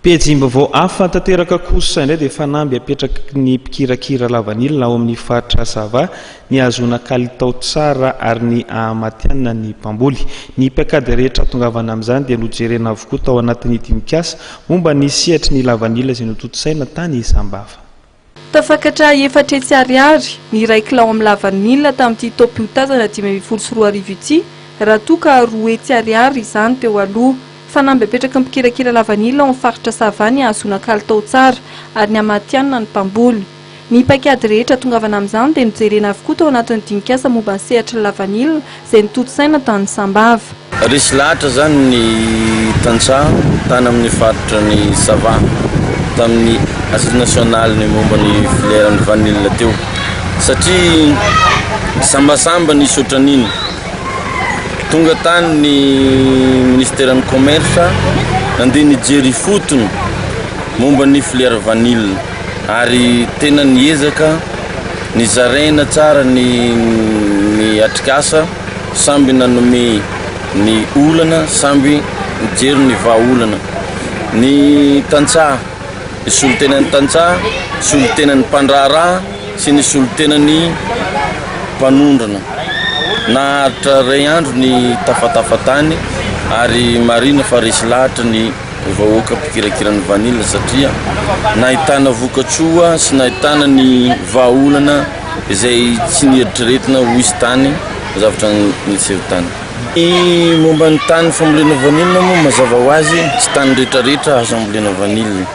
Pejim-baovao hafa tanteraka kosa indray dia fanamby apetraka ny mpikirakira lavanila ao amin'ny faritra Sava ny azona kalitao tsara ary ny ahamatianina ny mpamboly. Ny paikady rehetra tongavana amin'izany dia nojerena avokoa tao anatin'ny dimikasa momba ny sihatry ny lavanila izay notontosaina tany Sambava. Tafakatra 4 ariary ny iray kilao amin'ny lavanila tamin'ity taopy tazana 524 ity raha toa ka 2 ariary izany teo aloha. Fanamby apetraka mikirakira lavanila ao amin'ny faritra Sava ny azona kalitao tsara ary ny amatianina ny mpamboly. Ny paikady rehetra tongavana amin'izany dia nojerena avokoa tao anatin'ny dimikasa momba ny sehatry lavanila izay notontosaina tany Sambava. Resy lahatra zany ny tantsaha tany amin'ny faritra ny Sava tamin'ny Assise nationale ny momba ny filière ny vanila teo satria sambasamba ny sotran'iny. Tonga tany ny ministère ny commerce nandeha nijery fotony momba ny filière vanille ary tena niezaka nizaraina tsara ny atrikasa samby nanome ny olana samby nijery ny vaolana ny tantsaha ny solotenan'ny tantsaha solotenan'ny mpandraharaha sy ny solotenan'ny mpanondrana. Naharitra ray andro ny tafatafatany ary marina fa resy lahatra ny vahoaka mpikirakirany vanila satria nahitana vokatsoa sy nahitana ny vaolana izay tsy nieritreretina ho isy tany zavatra niseho tany. Ny momba ny tany fambolena vanila moa mazava ho azy tsy tany rehetrarehetra azo ambolena vanila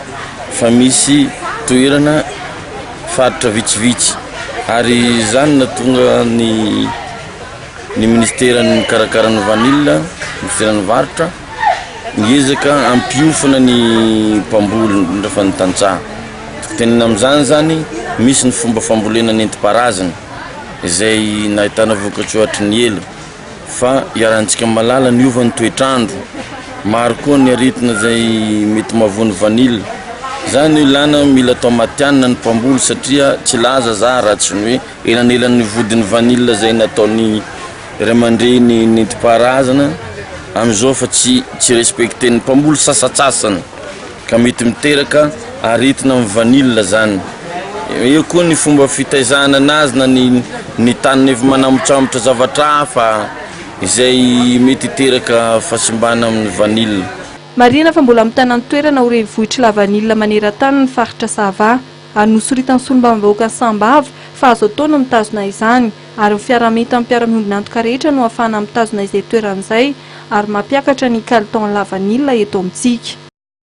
fa misy toerana faritra vitsivitsy ary izany natonga ny ministère ny karakaran'ny vanila ministère ny varitra niezaka ampiofana ny mpamboly ndrafa ny tantsaha. Tenena amin'izany zany misy ny fomba fambolena nentim-paharazana izay nahitana vokatsoa ny ela fa iarantsika malala ny ova ny toetrandro maro koa ny aretina izay mety mahavoa ny vanila. Zany ilana mila tao matianina ny mpamboly satria tsy laza za raha tsy ny hoe elan'elan'ny vodiny vanila izay nataony ray aman-dreny nentim-paharazana amin'izao fa tsy respekten'ny mpamboly sasatsasana ka mety miteraka aretina amin'ny vanila zany. Eo koa ny fomba fitaizana anazy na ny tany efa manamotrambotra zavatra hafa izay mety hiteraka fahasimbana amin'ny vanila. Marina fa mbola mitana ny toerana ho renivohitra lavanila maneran-tany ny faritra Sava ary nosoritany solombavambahoaka Sambava fa azo ataona mitazona izany ary fiarahamita amin'ny mpiara-mionona antoka rehetra no ahafahana mitazona izay toerana izay ary mampiakatra ny kalitao lavanila eto amintsika.